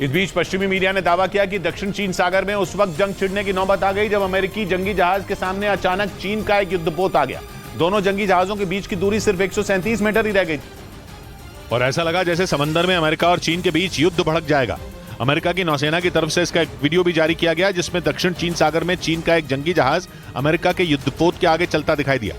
इस बीच पश्चिमी मीडिया ने दावा किया कि दक्षिण चीन सागर में उस वक्त जंग छिड़ने की नौबत आ गई जब अमेरिकी जंगी जहाज के सामने अचानक चीन का एक युद्धपोत आ गया। दोनों जंगी जहाजों के बीच की दूरी सिर्फ 137 मीटर ही रह गई थी और ऐसा लगा जैसे समंदर में अमेरिका और चीन के बीच युद्ध भड़क जाएगा। अमेरिका की नौसेना की तरफ से इसका एक वीडियो भी जारी किया गया जिसमें दक्षिण चीन सागर में चीन का एक जंगी जहाज अमेरिका के युद्धपोत के आगे चलता दिखाई दिया।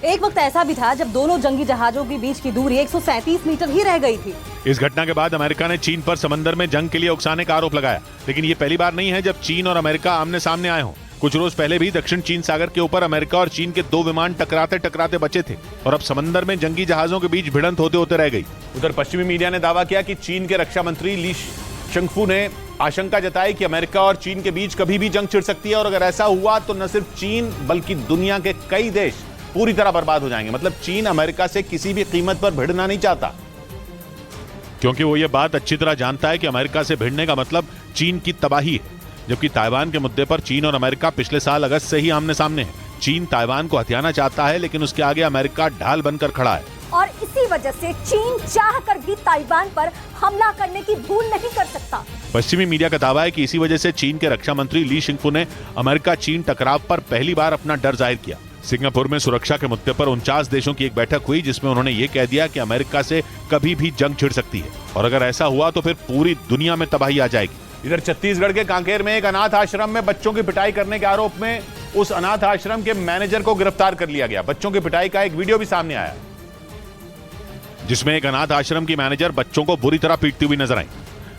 एक वक्त ऐसा भी था जब दोनों जंगी जहाजों के बीच की दूरी 137 मीटर ही रह गई थी। इस घटना के बाद अमेरिका ने चीन पर समंदर में जंग के लिए उकसाने का आरोप लगाया, लेकिन ये पहली बार नहीं है जब चीन और अमेरिका आमने सामने आए हों। कुछ रोज पहले भी दक्षिण चीन सागर के ऊपर अमेरिका और चीन के 2 विमान टकराते बचे थे और अब समंदर में जंगी जहाजों के बीच भिड़ंत होते रह गई। उधर पश्चिमी मीडिया ने दावा किया कि चीन के रक्षा मंत्री ली शंगफू ने आशंका जताई कि अमेरिका और चीन के बीच कभी भी जंग छिड़ सकती है और अगर ऐसा हुआ तो न सिर्फ चीन बल्कि दुनिया के कई देश पूरी तरह बर्बाद हो जाएंगे। मतलब चीन अमेरिका से किसी भी कीमत पर भिड़ना नहीं चाहता, क्योंकि वो ये बात अच्छी तरह जानता है कि अमेरिका से भिड़ने का मतलब चीन की तबाही है। जबकि ताइवान के मुद्दे पर चीन और अमेरिका पिछले साल अगस्त से ही आमने सामने है। चीन ताइवान को हथियाना चाहता है, लेकिन उसके आगे अमेरिका ढाल बनकर खड़ा है और इसी वजह से चीन चाहकर भी ताइवान पर हमला करने की भूल नहीं कर सकता। पश्चिमी मीडिया का दावा है कि इसी वजह से चीन के रक्षा मंत्री ली शिंगफू ने अमेरिका चीन टकराव पर पहली बार अपना डर जाहिर किया। सिंगापुर में सुरक्षा के मुद्दे पर 49 देशों की एक बैठक हुई जिसमें उन्होंने ये कह दिया कि अमेरिका से कभी भी जंग छिड़ सकती है और अगर ऐसा हुआ तो फिर पूरी दुनिया में तबाही आ जाएगी। इधर छत्तीसगढ़ के कांकेर में एक अनाथ आश्रम में बच्चों की पिटाई करने के आरोप में उस अनाथ आश्रम के मैनेजर को गिरफ्तार कर लिया गया। बच्चों की पिटाई का एक वीडियो भी सामने आया जिसमें एक अनाथ आश्रम की मैनेजर बच्चों को बुरी तरह पीटती हुई नजर आई।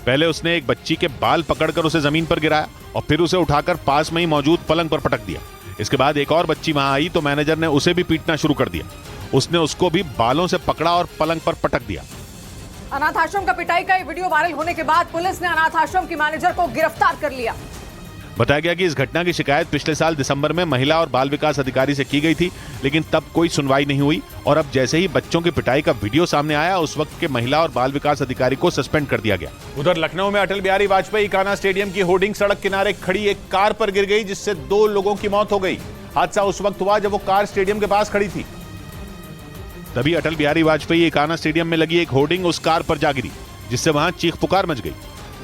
पहले उसने एक बच्ची के बाल पकड़कर उसे जमीन पर गिराया और फिर उसे उठाकर पास में ही मौजूद पलंग पर पटक दिया। इसके बाद एक और बच्ची वहां आई तो मैनेजर ने उसे भी पीटना शुरू कर दिया। उसने उसको भी बालों से पकड़ा और पलंग पर पटक दिया। अनाथ आश्रम का पिटाई का वीडियो वायरल होने के बाद पुलिस ने अनाथ आश्रम की मैनेजर को गिरफ्तार कर लिया। बताया गया कि इस घटना की शिकायत पिछले साल दिसंबर में महिला और बाल विकास अधिकारी से की गई थी, लेकिन तब कोई सुनवाई नहीं हुई और अब जैसे ही बच्चों की पिटाई का वीडियो सामने आया उस वक्त के महिला और बाल विकास अधिकारी को सस्पेंड कर दिया गया। उधर लखनऊ में अटल बिहारी वाजपेयी इकाना स्टेडियम की होर्डिंग सड़क किनारे खड़ी एक कार पर गिर गई जिससे 2 लोगों की मौत हो गई। हादसा उस वक्त हुआ जब वो कार स्टेडियम के पास खड़ी थी। तभी अटल बिहारी वाजपेयी इकाना स्टेडियम में लगी एक होर्डिंग उस कार पर जा गिरी जिससे वहां चीख पुकार मच गई।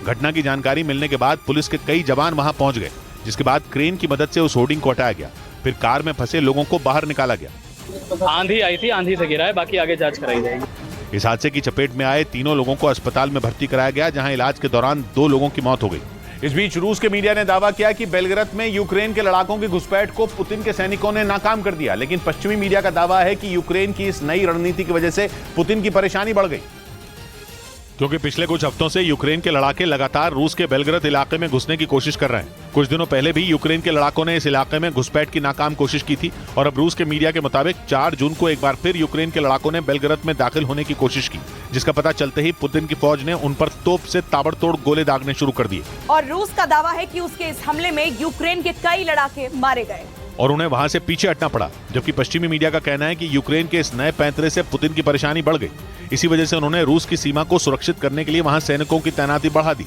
घटना की जानकारी मिलने के बाद पुलिस के कई जवान वहां पहुंच गए, जिसके बाद क्रेन की मदद से उस होर्डिंग को हटाया गया। फिर कार में फंसे लोगों को बाहर निकाला गया। आंधी आई थी, आंधी से गिरा है, बाकी आगे जांच कराई जाएगी। इस हादसे की चपेट में आए तीनों लोगों को अस्पताल में भर्ती कराया गया, जहां इलाज के दौरान 2 लोगों की मौत हो गई। इस बीच रूस के मीडिया ने दावा किया कि बेलग्रेद में यूक्रेन के लड़ाकों की घुसपैठ को पुतिन के सैनिकों ने नाकाम कर दिया, लेकिन पश्चिमी मीडिया का दावा है कि यूक्रेन की इस नई रणनीति की वजह से पुतिन की परेशानी बढ़ गई, क्योंकि पिछले कुछ हफ्तों से यूक्रेन के लड़ाके लगातार रूस के बेलग्रेद इलाके में घुसने की कोशिश कर रहे हैं। कुछ दिनों पहले भी यूक्रेन के लड़ाकों ने इस इलाके में घुसपैठ की नाकाम कोशिश की थी और अब रूस के मीडिया के मुताबिक 4 जून को एक बार फिर यूक्रेन के लड़ाकों ने बेलग्रेद में दाखिल होने की कोशिश की, जिसका पता चलते ही पुतिन की फौज ने उन पर तोप से ताबड़तोड़ गोले दागने शुरू कर दिए और रूस का दावा है कि उसके इस हमले में यूक्रेन के कई लड़ाके मारे गए और उन्हें वहां से पीछे हटना पड़ा। जबकि पश्चिमी मीडिया का कहना है कि यूक्रेन के इस नए पैंतरे से पुतिन की परेशानी बढ़ गई। इसी वजह से उन्होंने रूस की सीमा को सुरक्षित करने के लिए वहां सैनिकों की तैनाती बढ़ा दी।